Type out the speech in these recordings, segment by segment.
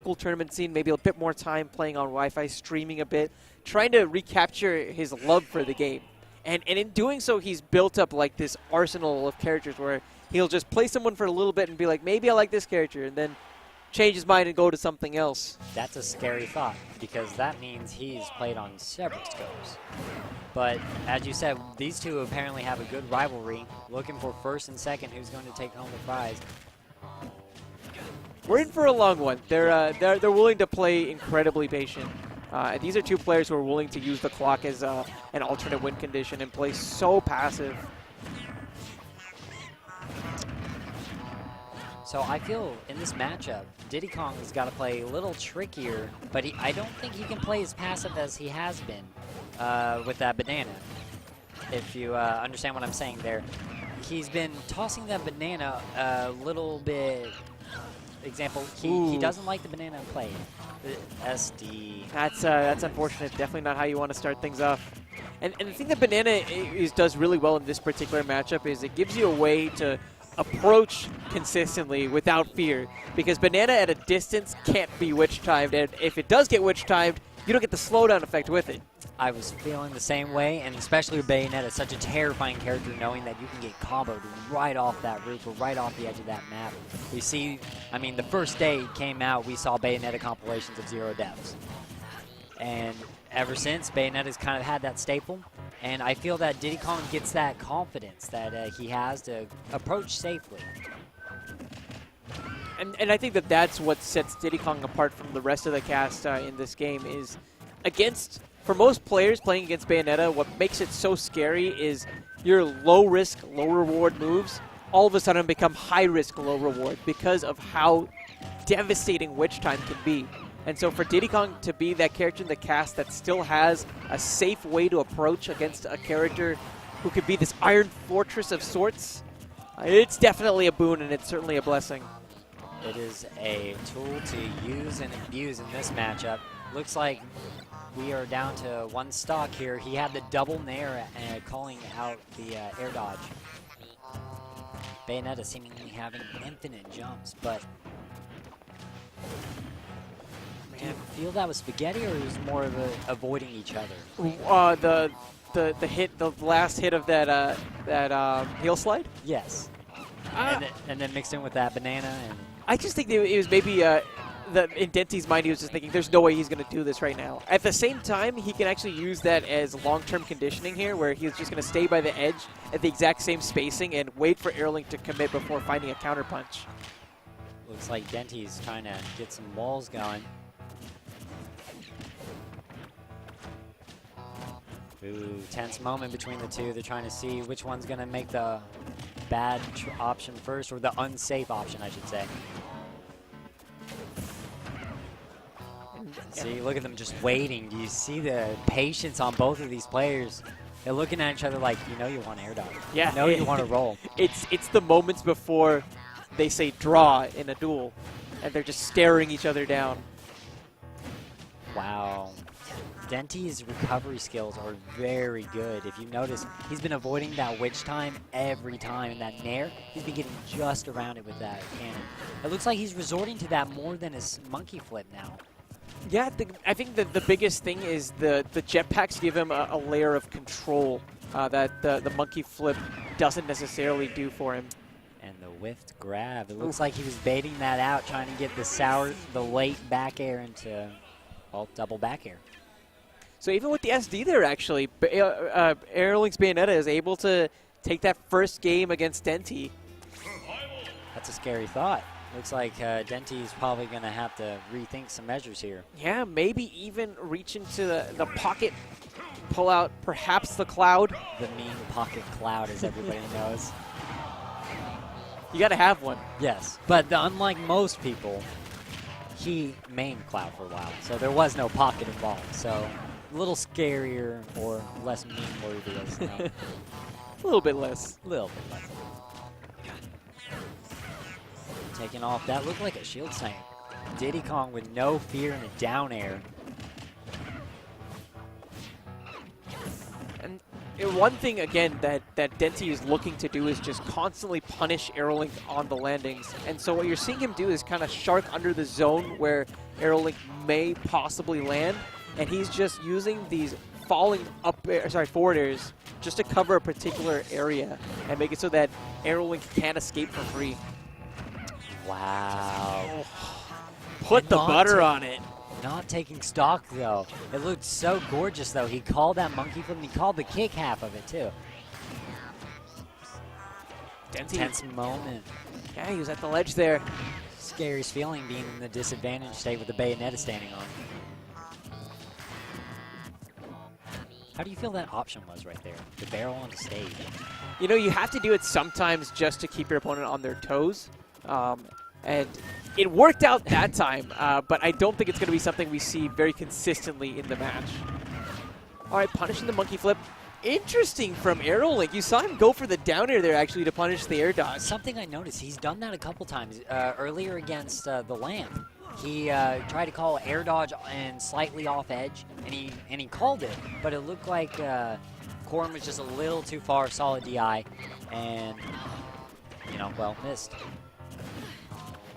local tournament scene, maybe a bit more time playing on Wi-Fi, streaming a bit, trying to recapture his love for the game. And in doing so, he's built up like this arsenal of characters where he'll just play someone for a little bit and be like, maybe I like this character, and then change his mind and go to something else. That's a scary thought, because that means he's played on several scopes. But as you said, these two apparently have a good rivalry, looking for first and second who's going to take home the prize. We're in for a long one. They're willing to play incredibly patient. These are two players who are willing to use the clock as an alternate win condition and play so passive. So I feel in this matchup, Diddy Kong has got to play a little trickier, but I don't think he can play as passive as he has been with that banana. If you understand what I'm saying there. He's been tossing that banana a little bit. Example, he doesn't like the banana in play. The SD. That's unfortunate. Definitely not how you want to start things off. And the thing that banana does really well in this particular matchup is it gives you a way to approach consistently without fear, because banana at a distance can't be witch-timed, and if it does get witch-timed, you don't get the slowdown effect with it. I was feeling the same way, and especially with Bayonetta, such a terrifying character, knowing that you can get comboed right off that roof or right off the edge of that map. We see, I mean, the first day it came out, we saw Bayonetta compilations of 0 deaths. And ever since, Bayonetta's kind of had that staple. And I feel that Diddy Kong gets that confidence that he has to approach safely. And I think that that's what sets Diddy Kong apart from the rest of the cast in this game is for most players playing against Bayonetta, what makes it so scary is your low-risk, low-reward moves all of a sudden become high-risk, low-reward because of how devastating Witch Time can be. And so for Diddy Kong to be that character in the cast that still has a safe way to approach against a character who could be this iron fortress of sorts, it's definitely a boon and it's certainly a blessing. It is a tool to use and abuse in this matchup. Looks like we are down to one stock here. He had the double nair and calling out the air dodge. Bayonetta seemingly having infinite jumps, but do you feel that was spaghetti, or it was more of avoiding each other? The last hit of that heel slide. Yes. And then mixed in with that banana. And I just think it was maybe in Denti's mind, he was just thinking, "There's no way he's going to do this right now." At the same time, he can actually use that as long-term conditioning here, where he's just going to stay by the edge at the exact same spacing and wait for AeroLink to commit before finding a counterpunch. Looks like Denti's trying to get some walls going. Ooh, tense moment between the two. They're trying to see which one's going to make the bad option first, or the unsafe option, I should say. See, look at them just waiting. Do you see the patience on both of these players? They're looking at each other like, you know you want air dodge. Yeah. You know you want to roll. It's the moments before they say draw in a duel, and they're just staring each other down. Wow. Denti's recovery skills are very good. If you notice, he's been avoiding that witch time every time. And that nair, he's been getting just around it with that cannon. It looks like he's resorting to that more than his monkey flip now. Yeah, I think that the biggest thing is the jetpacks give him a layer of control that the monkey flip doesn't necessarily do for him. And the whiffed grab. It looks like he was baiting that out, trying to get the late back air into, well, double back air. So even with the SD there, actually, AeroLink's Bayonetta is able to take that first game against Denti. That's a scary thought. Looks like Denti's probably going to have to rethink some measures here. Yeah, maybe even reach into the pocket, pull out perhaps the cloud. The mean pocket cloud, as everybody knows. You got to have one. Yes, but unlike most people, he mained cloud for a while, so there was no pocket involved. So a little scarier or less meme-worthy. A little bit less. A little bit less. Taking off, that looked like a shield snipe. Diddy Kong with no fear in the down air. And one thing, again, that Denti is looking to do is just constantly punish AeroLink on the landings. And so what you're seeing him do is kind of shark under the zone where AeroLink may possibly land. And he's just using these falling forward airs just to cover a particular area and make it so that AeroLink can't escape for free. Wow. Put the butter on it. Not taking stock, though. It looked so gorgeous, though. He called that monkey flip, and he called the kick half of it, too. Denti. Tense moment. Yeah, he was at the ledge there. Scariest feeling being in the disadvantage state with the Bayonetta standing on. How do you feel that option was right there? The barrel on the stage. You know, you have to do it sometimes just to keep your opponent on their toes. And it worked out that time, but I don't think it's going to be something we see very consistently in the match. All right, punishing the monkey flip. Interesting from AeroLink. You saw him go for the down air there, actually, to punish the air dodge. Something I noticed, he's done that a couple times. Earlier against the Lamb, he tried to call air dodge and slightly off edge, and he called it, but it looked like Corm was just a little too far, solid DI, and, you know, well, missed.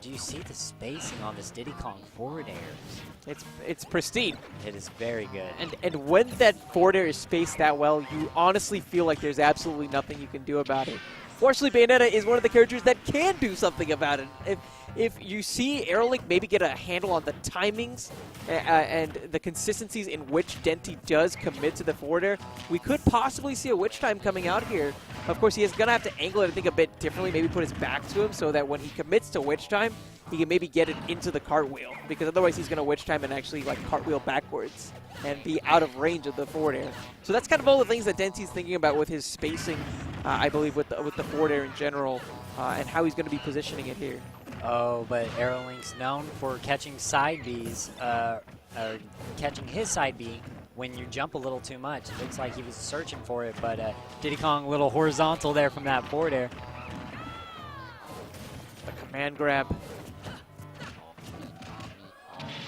Do you see the spacing on this Diddy Kong forward airs? It's pristine. It is very good. And when that forward air is spaced that well, you honestly feel like there's absolutely nothing you can do about it. Fortunately, Bayonetta is one of the characters that can do something about it. If you see AeroLink maybe get a handle on the timings and the consistencies in which Denti does commit to the forward air, we could possibly see a witch time coming out here. Of course, he is going to have to angle it, I think, a bit differently, maybe put his back to him so that when he commits to witch time, he can maybe get it into the cartwheel, because otherwise he's going to witch time and actually like cartwheel backwards and be out of range of the forward air. So that's kind of all the things that Denti's thinking about with his spacing, I believe, with the forward air in general, and how he's going to be positioning it here. Oh, but AeroLink's known for catching side Bs, catching his side B when you jump a little too much. It looks like he was searching for it, but Diddy Kong, a little horizontal there from that forward air. The command grab.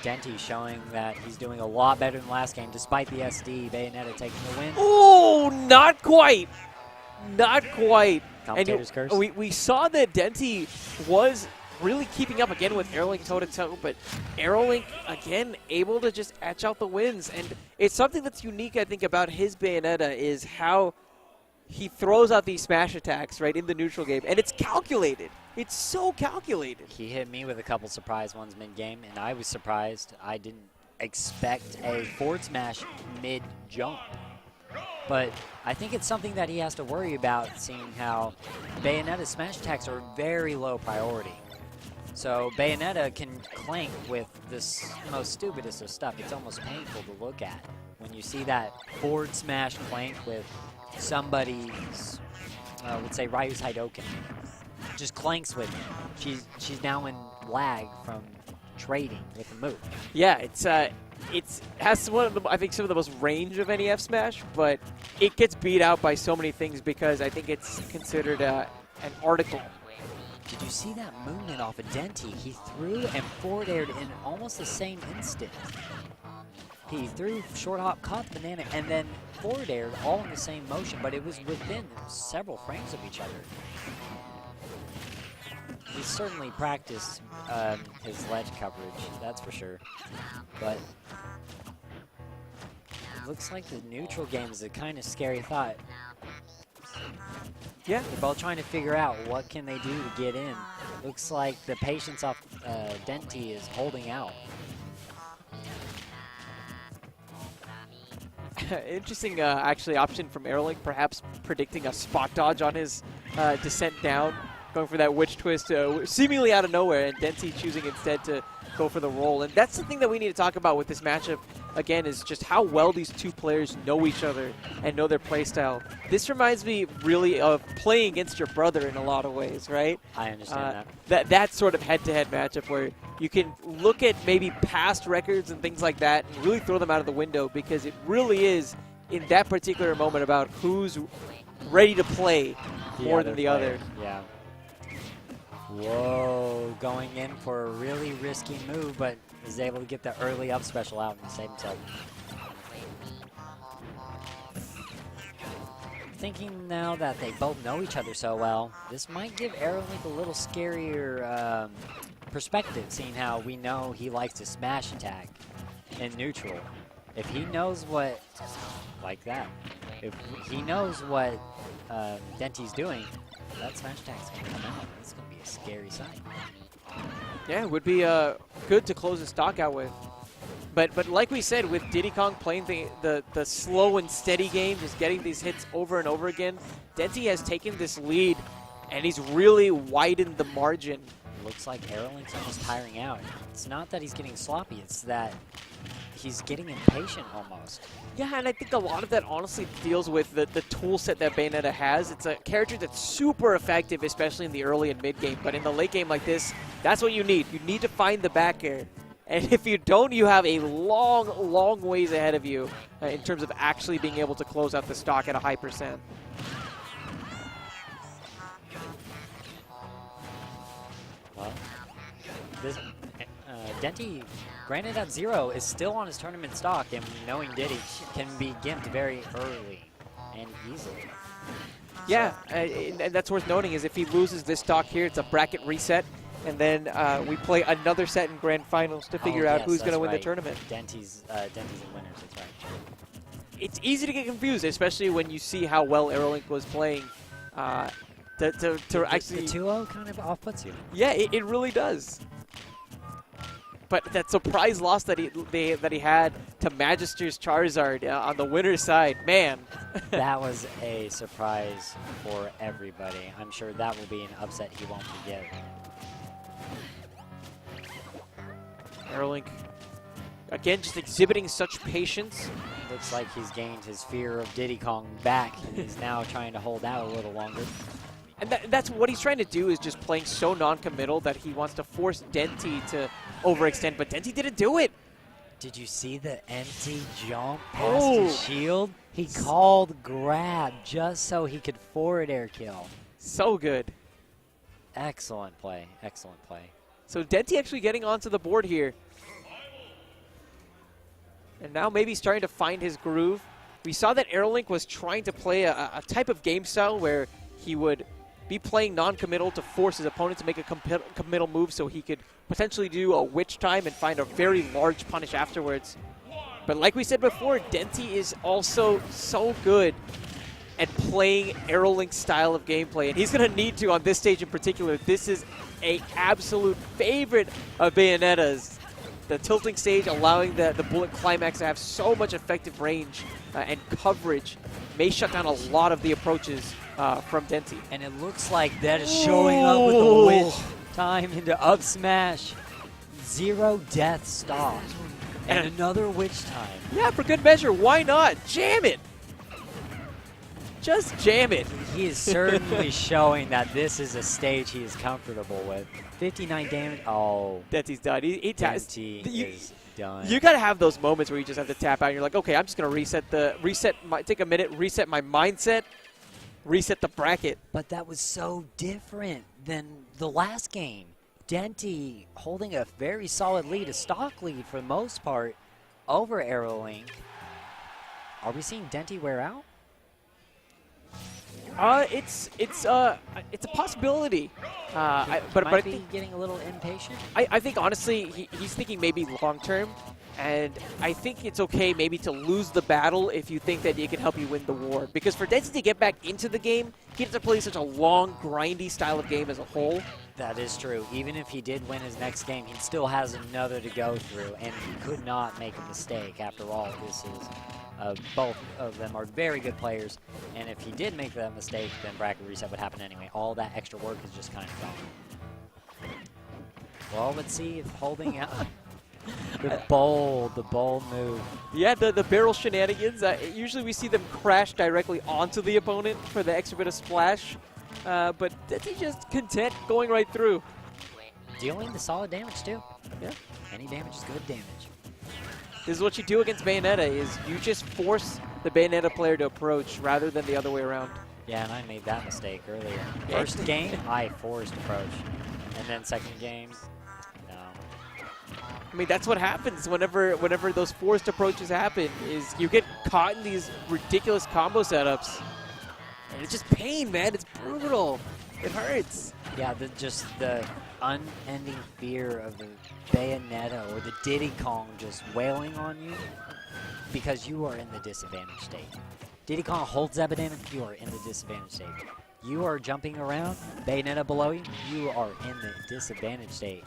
Denti showing that he's doing a lot better than last game, despite the SD. Bayonetta taking the win. Oh, not quite. Not quite. Commentator's curse. We saw that Denti was really keeping up again with AeroLink toe-to-toe, but AeroLink, again, able to just etch out the wins. And it's something that's unique, I think, about his Bayonetta is how he throws out these smash attacks, right, in the neutral game. And it's calculated. It's so calculated. He hit me with a couple surprise ones mid-game, and I was surprised. I didn't expect a forward smash mid-jump. But I think it's something that he has to worry about, seeing how Bayonetta's smash attacks are very low priority. So Bayonetta can clank with this most stupidest of stuff. It's almost painful to look at when you see that forward smash clank with somebody's, let's say Ryu's Hidoken. Just clanks with it. She's now in lag from trading with the move. Yeah, it has one of the, I think, some of the most range of any F smash, but it gets beat out by so many things because I think it's considered an article. Did you see that movement off of Denti? He threw and forward aired in almost the same instant. He threw short hop, caught the banana, and then forward aired all in the same motion, but it was within several frames of each other. He's certainly practiced his ledge coverage, that's for sure. But it looks like the neutral game is a kind of scary thought. Yeah. They're both trying to figure out what can they do to get in. Looks like the patience off Denti is holding out. Interesting, actually, option from AeroLink, perhaps predicting a spot dodge on his descent down, going for that witch twist seemingly out of nowhere, and Denti choosing instead to go for the roll. And that's the thing that we need to talk about with this matchup, again, is just how well these two players know each other and know their playstyle. This reminds me really of playing against your brother in a lot of ways, right? I understand that. That sort of head-to-head matchup where you can look at maybe past records and things like that and really throw them out of the window, because it really is, in that particular moment, about who's ready to play more than the other. Yeah. Whoa, going in for a really risky move, but is able to get the early up special out and save himself. thinking now that they both know each other so well, this might give AeroLink a little scarier perspective, seeing how we know he likes to smash attack in neutral. If he knows what, like that, if he knows what Denti's doing, that smash attack's going to come out. It's going to be a scary sight. Yeah, it would be good to close the stock out with. But like we said, with Diddy Kong playing the slow and steady game, just getting these hits over and over again, Denti has taken this lead, and he's really widened the margin. Looks like AeroLink's almost tiring out. It's not that he's getting sloppy, it's that he's getting impatient almost. Yeah, and I think a lot of that honestly deals with the tool set that Bayonetta has. It's a character that's super effective, especially in the early and mid game. But in the late game like this, that's what you need. You need to find the back air. And if you don't, you have a long, long ways ahead of you in terms of actually being able to close out the stock at a high percent. Well, this Denti, granted at 0, is still on his tournament stock, and knowing Diddy can be gimped very early and easily. Yeah, and that's worth noting is if he loses this stock here, it's a bracket reset, and then we play another set in grand finals to figure out who's going to win the tournament. Denti's in winners, that's right. It's easy to get confused, especially when you see how well AeroLink was playing. To actually, the 2-0 kind of off-puts you. Yeah, it really does. But that surprise loss that he had to Magister's Charizard on the winner's side, man. That was a surprise for everybody. I'm sure that will be an upset he won't forget. AeroLink, again, just exhibiting such patience. Looks like he's gained his fear of Diddy Kong back, and he's now trying to hold out a little longer. And that's what he's trying to do, is just playing so non-committal that he wants to force Denti to overextend, but Denti didn't do it. Did you see the empty jump past his shield? He called grab just so he could forward air kill. So good. Excellent play, excellent play. So Denti actually getting onto the board here. And now maybe starting to find his groove. We saw that AeroLink was trying to play a type of game style where he would be playing non-committal to force his opponent to make a committal move so he could potentially do a witch time and find a very large punish afterwards. But like we said before, Denti is also so good at playing AeroLink's style of gameplay, and he's going to need to on this stage in particular. This is an absolute favorite of Bayonetta's. The tilting stage, allowing the bullet climax to have so much effective range and coverage, may shut down a lot of the approaches from Denti. And it looks like that is showing up with the witch time into up smash. 0 death stop. And another witch time. Yeah, for good measure. Why not? Jam it. Just jam it. He is certainly showing that this is a stage he is comfortable with. 59 damage. Oh. Denti's done. Denti is done. You got to have those moments where you just have to tap out and you're like, okay, I'm just going to take a minute, reset my mindset, reset the bracket. But that was so different than the last game. Denti holding a very solid lead, a stock lead for the most part, over AeroLink. Are we seeing Denti wear out? It's a possibility. But I think getting a little impatient. I think honestly he's thinking maybe long term, and I think it's okay maybe to lose the battle if you think that it can help you win the war. Because for Denti to get back into the game, he has to play such a long, grindy style of game as a whole. That is true. Even if he did win his next game, he still has another to go through, and he could not make a mistake. After all, this is. Both of them are very good players, and if he did make that mistake, then bracket reset would happen anyway. All that extra work is just kind of gone. Well, let's see if holding out the bold move. Yeah, the barrel shenanigans. Usually we see them crash directly onto the opponent for the extra bit of splash, but Denti just content going right through. Dealing the solid damage too. Yeah. Any damage is good damage. This is what you do against Bayonetta, is you just force the Bayonetta player to approach rather than the other way around. Yeah, and I made that mistake earlier. First game, I forced approach. And then second game, no. I mean, that's what happens whenever those forced approaches happen, is you get caught in these ridiculous combo setups. And it's just pain, man. It's brutal. It hurts. Yeah, just the unending fear of the Bayonetta or the Diddy Kong just wailing on you because you are in the disadvantaged state. Diddy Kong holds that banana, you are in the disadvantaged state. You are jumping around, Bayonetta below you, you are in the disadvantaged state.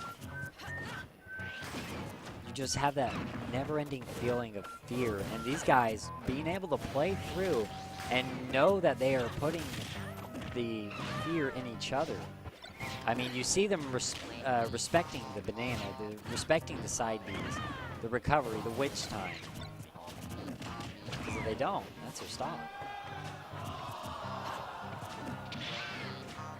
You just have that never-ending feeling of fear, and these guys being able to play through and know that they are putting the fear in each other. I mean, you see them respecting the banana, respecting the side Bs, the recovery, the witch time. Because if they don't, that's their stop.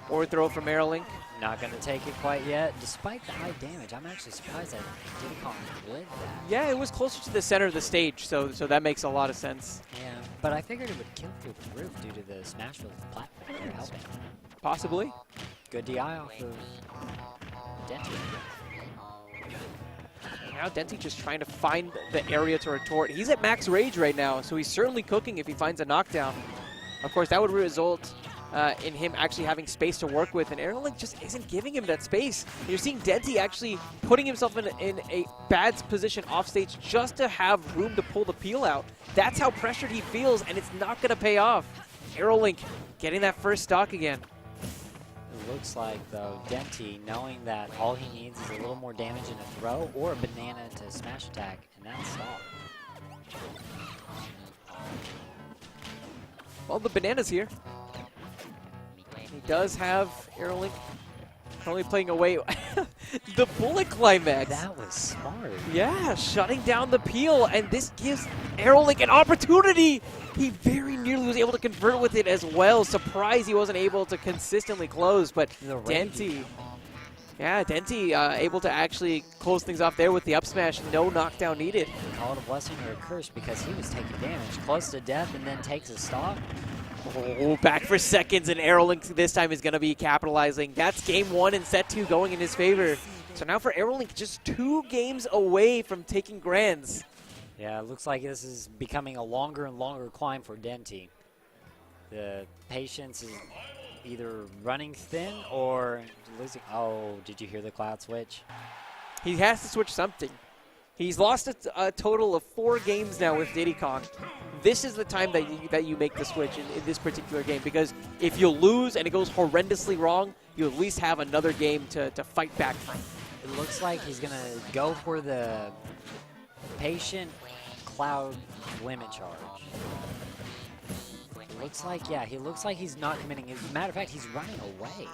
Forward throw from AeroLink. Not going to take it quite yet, despite the high damage. I'm actually surprised that Diddy Kong lived that. Yeah, it was closer to the center of the stage, so that makes a lot of sense. Yeah, but I figured it would kill through the roof due to the Smashville platform they're helping. Possibly. Good DI off of Denti. Now Denti just trying to find the area to retort. He's at max rage right now, so he's certainly cooking if he finds a knockdown. Of course, that would result in him actually having space to work with, and AeroLink just isn't giving him that space. You're seeing Denti actually putting himself in a bad position off stage just to have room to pull the peel out. That's how pressured he feels, and it's not going to pay off. AeroLink getting that first stock again. It looks like, though, Denti, knowing that all he needs is a little more damage in a throw or a banana to smash attack, and that's stop. Well, the banana's here. He does have AeroLink only playing away the bullet climax. That was smart. Yeah, shutting down the peel, and this gives AeroLink an opportunity. He very nearly was able to convert with it as well. Surprised he wasn't able to consistently close, but Denti, able to actually close things off there with the up smash. No knockdown needed. Call it a blessing or a curse because he was taking damage, close to death, and then takes a stop. Oh, back for seconds, and AeroLink this time is going to be capitalizing. That's game one and set two going in his favor. So now for AeroLink, just 2 games away from taking grands. Yeah, it looks like this is becoming a longer and longer climb for Denti. The patience is either running thin or losing. Oh, did you hear the cloud switch? He has to switch something. He's lost a total of 4 games now with Diddy Kong. This is the time that you make the switch in this particular game, because if you lose and it goes horrendously wrong, you at least have another game to fight back from. It looks like he's going to go for the patient cloud limit charge. It looks like, yeah, he looks like he's not committing. As a matter of fact, he's running away.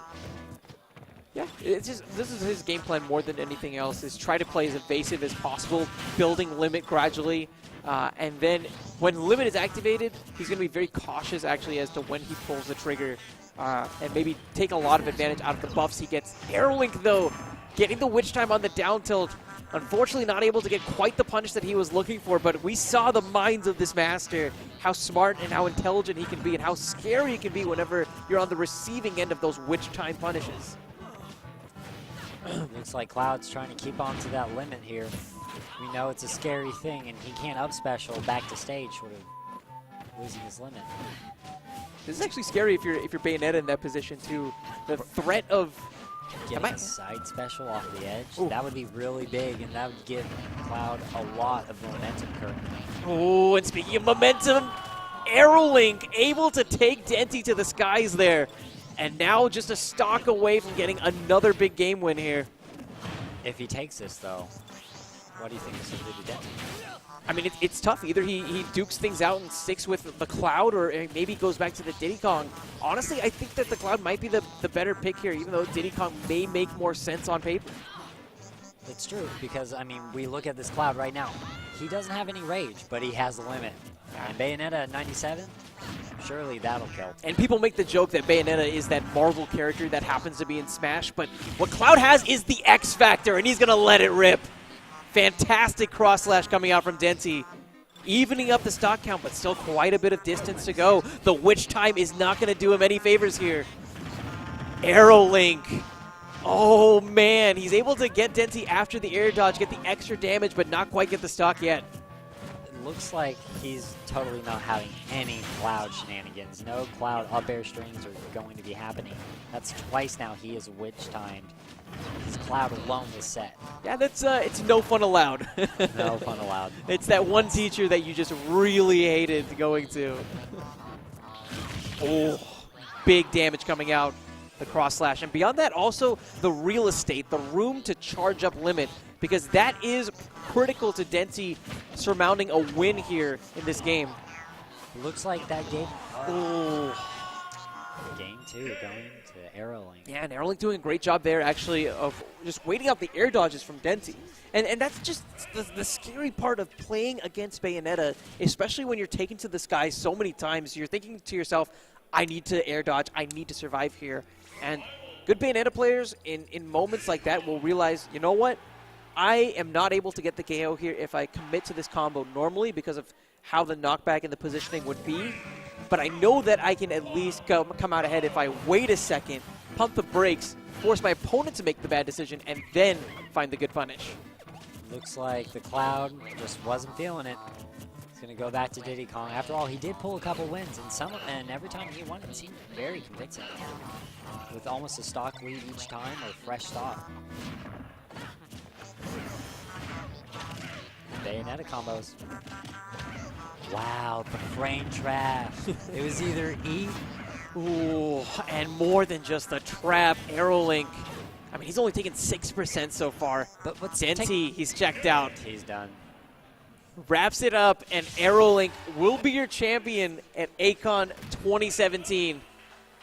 Yeah, it's just, this is his game plan more than anything else, is try to play as evasive as possible, building limit gradually, and then when limit is activated, he's going to be very cautious actually as to when he pulls the trigger, and maybe take a lot of advantage out of the buffs he gets. AeroLink, though, getting the witch time on the down tilt, unfortunately not able to get quite the punish that he was looking for, but we saw the minds of this master, how smart and how intelligent he can be, and how scary he can be whenever you're on the receiving end of those witch time punishes. Looks like Cloud's trying to keep on to that limit here. We know it's a scary thing, and he can't up special back to stage, sort of losing his limit. This is actually scary if you're Bayonetta in that position too. The threat of getting a side special off the edge, that would be really big, and that would give Cloud a lot of momentum currently. Oh, and speaking of momentum, AeroLink able to take Denti to the skies there. And now just a stock away from getting another big game win here. If he takes this, though, what do you think this will do to Denti? I mean, it's tough. Either he dukes things out and sticks with the Cloud, or maybe goes back to the Diddy Kong. Honestly, I think that the Cloud might be the better pick here, even though Diddy Kong may make more sense on paper. It's true, because, I mean, we look at this Cloud right now. He doesn't have any rage, but he has a limit. And Bayonetta at 97? Surely that'll kill. And people make the joke that Bayonetta is that Marvel character that happens to be in Smash, but what Cloud has is the X Factor, and he's going to let it rip. Fantastic cross slash coming out from Denti. Evening up the stock count, but still quite a bit of distance to go. The witch time is not going to do him any favors here. AeroLink. Oh, man. He's able to get Denti after the air dodge, get the extra damage, but not quite get the stock yet. looks like he's totally not having any Cloud shenanigans. No Cloud up air strings are going to be happening. That's twice now he is witch-timed. His Cloud alone this set. Yeah, that's it's no fun allowed. No fun allowed. It's that one teacher that you just really hated going to. Oh, big damage coming out. The cross slash. And beyond that, also the real estate, the room to charge up limit, because that is critical to Denti surmounting a win here in this game. Looks like that game. Game 2 going to AeroLink. Yeah, and AeroLink doing a great job there, actually, of just waiting out the air dodges from Denti. And that's just the scary part of playing against Bayonetta, especially when you're taken to the sky so many times. You're thinking to yourself, I need to air dodge, I need to survive here. And good Bayonetta players in moments like that will realize, you know what? I am not able to get the KO here if I commit to this combo normally because of how the knockback and the positioning would be. But I know that I can at least come out ahead if I wait a second, pump the brakes, force my opponent to make the bad decision, and then find the good punish. Looks like the Cloud just wasn't feeling it. He's going to go back to Diddy Kong. After all, he did pull a couple wins, and every time he won, it seemed very convincing. With almost a stock lead each time, or fresh stock. Bayonetta combos. Wow, the frame trap. It was either E. Ooh, and more than just the trap, AeroLink. I mean, he's only taken 6% so far. But what's Denti, he's checked out. He's done. Wraps it up, and AeroLink will be your champion at A-Kon 2017.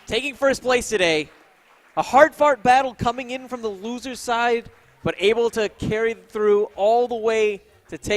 Taking first place today. A hard-fought battle coming in from the loser's side, but able to carry through all the way to take